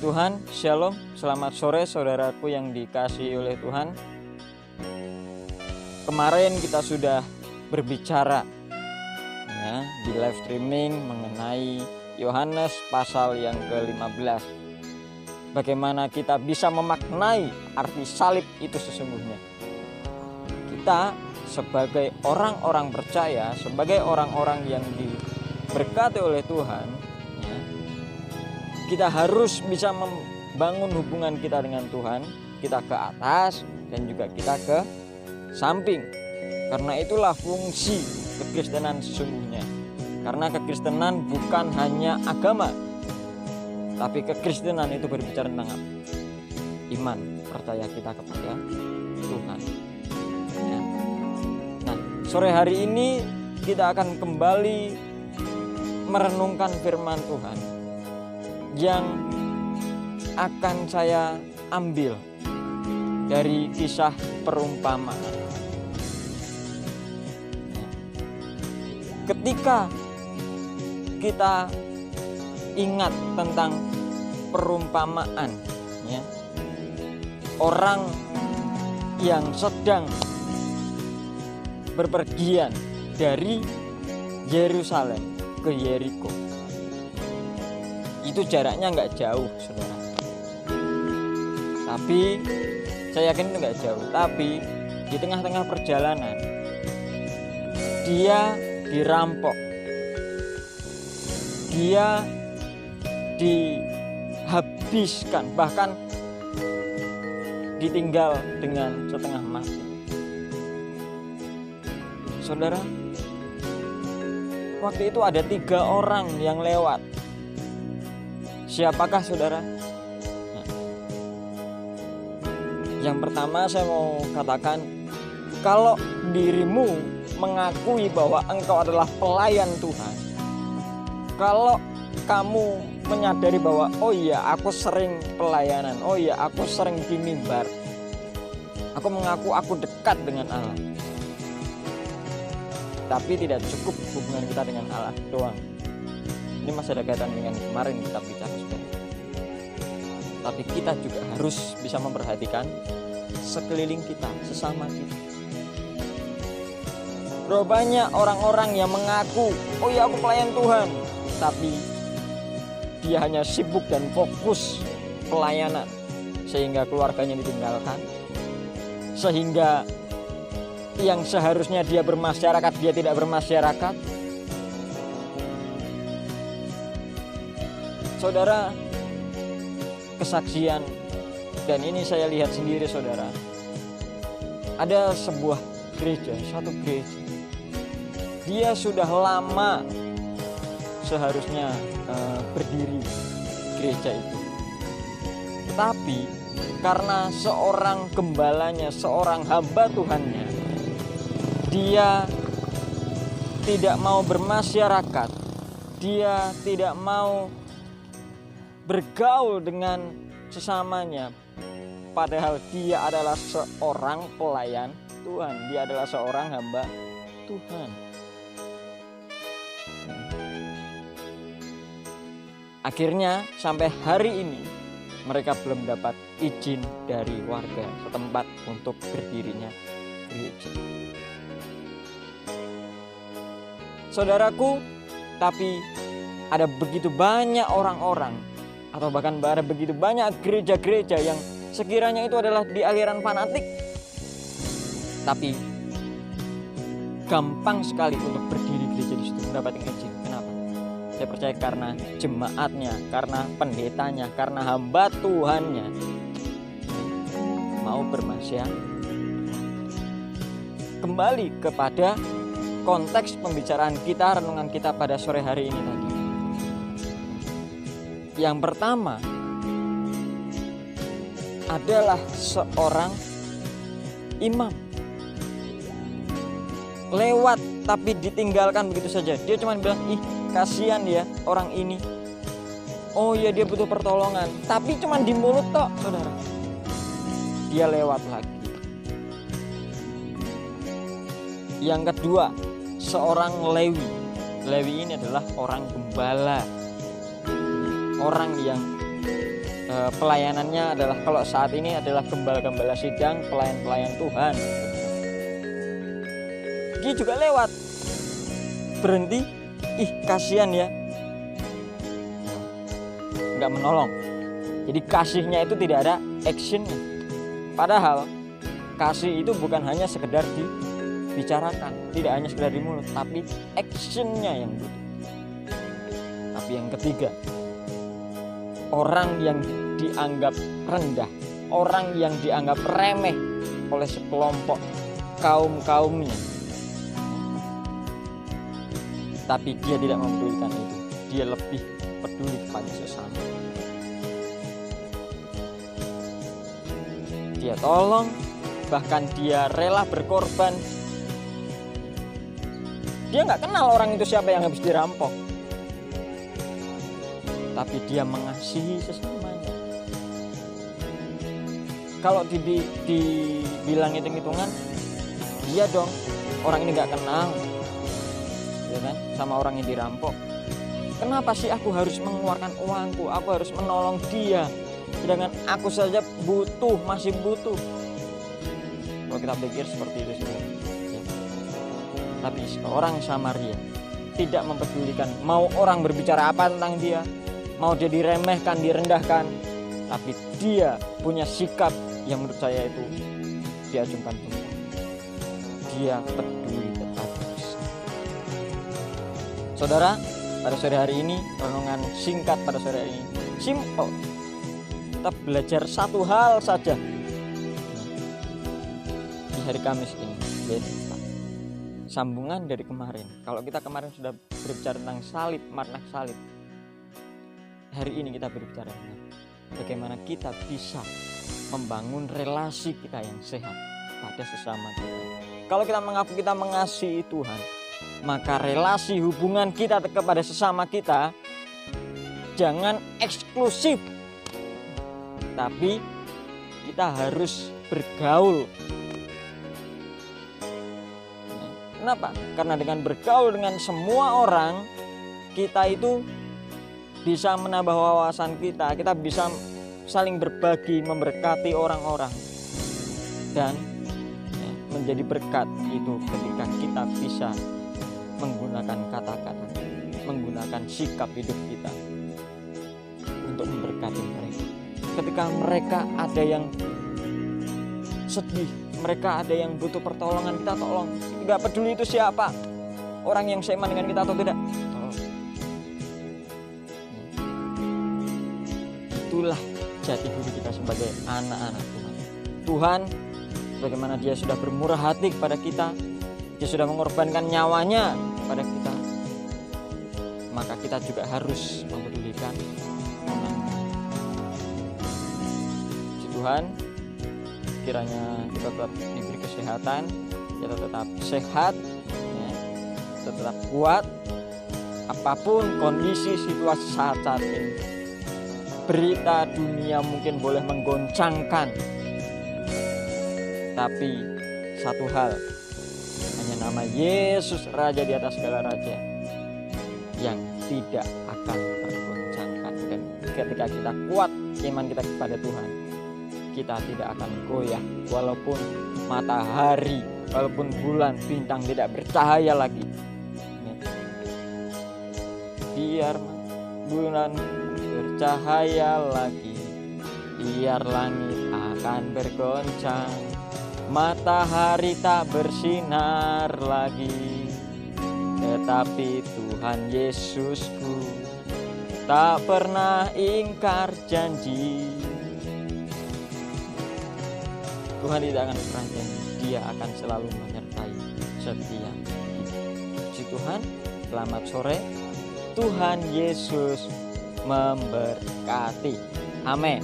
Tuhan, Shalom, selamat sore saudaraku yang dikasihi oleh Tuhan. Kemarin kita sudah berbicara ya, di live streaming mengenai Yohanes pasal yang ke-15. Bagaimana kita bisa memaknai arti salib itu sesungguhnya. Kita sebagai orang-orang percaya, sebagai orang-orang yang diberkati oleh Tuhan, ya, kita harus bisa membangun hubungan kita dengan Tuhan, kita ke atas dan juga kita ke samping. Karena itulah fungsi kekristenan sesungguhnya. Karena kekristenan bukan hanya agama, tapi kekristenan itu berbicara tentang iman, percaya kita kepada Tuhan. Ya. Nah, sore hari ini kita akan kembali merenungkan firman Tuhan yang akan saya ambil dari kisah perumpamaan. Ketika kita ingat tentang perumpamaan, ya, orang yang sedang berpergian dari Yerusalem ke Yeriko. Itu jaraknya nggak jauh, saudara. Tapi saya yakin itu nggak jauh. Tapi di tengah-tengah perjalanan dia dirampok, dia dihabiskan, bahkan ditinggal dengan setengah mati. Saudara, waktu itu ada 3 orang yang lewat. Siapakah saudara? Nah, yang pertama saya mau katakan, kalau dirimu mengakui bahwa engkau adalah pelayan Tuhan, kalau kamu menyadari bahwa oh iya aku sering pelayanan, oh iya aku sering di mimbar, aku mengaku aku dekat dengan Allah, tapi tidak cukup hubungan kita dengan Allah doang. Ini masih ada kaitan dengan kemarin kita bicara, saudara. Tapi kita juga harus bisa memperhatikan sekeliling kita, sesama kita. Bro, banyak orang-orang yang mengaku, oh iya aku pelayan Tuhan, tapi dia hanya sibuk dan fokus pelayanan, sehingga keluarganya ditinggalkan, sehingga yang seharusnya dia bermasyarakat, dia tidak bermasyarakat. Saudara, kesaksian, dan ini saya lihat sendiri saudara, ada sebuah gereja, satu gereja, dia sudah lama seharusnya berdiri gereja itu, tapi karena seorang gembalanya, seorang hamba Tuhannya, dia tidak mau bermasyarakat, dia tidak mau bergaul dengan sesamanya, padahal dia adalah seorang pelayan Tuhan, dia adalah seorang hamba Tuhan. Akhirnya sampai hari ini mereka belum dapat izin dari warga setempat untuk berdirinya gereja. Saudaraku, tapi ada begitu banyak orang-orang, atau bahkan ada begitu banyak gereja-gereja yang sekiranya itu adalah di aliran fanatik, tapi gampang sekali untuk berdiri gereja di situ, mendapatkan izin. Kenapa? Saya percaya karena jemaatnya, karena pendetanya, karena hamba Tuhannya mau bermasyarakat. Kembali kepada konteks pembicaraan kita, renungan kita pada sore hari ini tadi. Yang pertama adalah seorang imam lewat tapi ditinggalkan begitu saja. Dia cuma bilang, ih kasihan ya orang ini, oh ya dia butuh pertolongan, tapi cuma di mulut tok, saudara. Dia lewat lagi. Yang kedua, seorang Lewi. Lewi ini adalah orang gembala, orang yang pelayanannya adalah kalau saat ini adalah gembala-gembala sidang, pelayan-pelayan Tuhan. Dia juga lewat, berhenti, kasihan ya, nggak menolong. Jadi kasihnya itu tidak ada actionnya. Padahal kasih itu bukan hanya sekedar dibicarakan, tidak hanya sekedar di mulut, tapi actionnya yang butuh. Tapi yang ketiga, orang yang dianggap rendah, orang yang dianggap remeh oleh sekelompok kaum-kaumnya, tapi dia tidak mempedulikan itu. Dia lebih peduli kepada sesama. Dia tolong, bahkan dia rela berkorban. Dia nggak kenal orang itu siapa yang habis dirampok, tapi dia mengasihi sesamanya. Kalau dibilang hitung-hitungan, iya dong, orang ini nggak kenal, ya kan, sama orang yang dirampok. Kenapa sih aku harus mengeluarkan uangku? Aku harus menolong dia, sedangkan aku saja butuh, masih butuh. Kalau kita pikir seperti itu sih, ya. Tapi seorang Samaria tidak mempedulikan mau orang berbicara apa tentang dia, mau dia diremehkan, direndahkan, tapi dia punya sikap yang menurut saya itu diacungkan jempol. Dia peduli terhadap sesama. Saudara, pada sore hari ini, renungan singkat pada sore hari ini simple. Kita belajar satu hal saja di hari Kamis ini, yaitu sambungan dari kemarin. Kalau kita kemarin sudah berbicara tentang salib, makna salib, hari ini kita berbicara tentang bagaimana kita bisa membangun relasi kita yang sehat pada sesama kita. Kalau kita mengaku kita mengasihi Tuhan, maka relasi hubungan kita kepada sesama kita jangan eksklusif, tapi kita harus bergaul. Kenapa? Karena dengan bergaul dengan semua orang, kita itu bisa menambah wawasan kita, kita bisa saling berbagi, memberkati orang-orang, dan menjadi berkat itu ketika kita bisa menggunakan kata-kata, menggunakan sikap hidup kita untuk memberkati mereka. Ketika mereka ada yang sedih, mereka ada yang butuh pertolongan, kita tolong. Tidak peduli itu siapa, orang yang seiman dengan kita atau tidak, tolong. Itulah jati diri kita sebagai anak-anak Tuhan. Tuhan, bagaimana Dia sudah bermurah hati kepada kita, Dia sudah mengorbankan nyawanya kepada kita, maka kita juga harus mempedulikan orang lain. Puji Tuhan, kiranya kita tetap diberi kesehatan, kita tetap sehat, ya, kita tetap kuat apapun kondisi situasi saat ini. Berita dunia mungkin boleh menggoncangkan, tapi satu hal, hanya nama Yesus Raja di atas segala raja yang tidak akan tergoncangkan. Dan ketika kita kuat iman kita kepada Tuhan, kita tidak akan goyah walaupun matahari, walaupun bulan, bintang tidak bercahaya lagi. Biar bulan bercahaya lagi, biar langit akan bergoncang, matahari tak bersinar lagi, tetapi Tuhan Yesusku tak pernah ingkar janji. Tuhan tidak akan pernah janji, Dia akan selalu menyertai setiap kita. Puji Tuhan, selamat sore. Tuhan Yesus memberkati. Amin.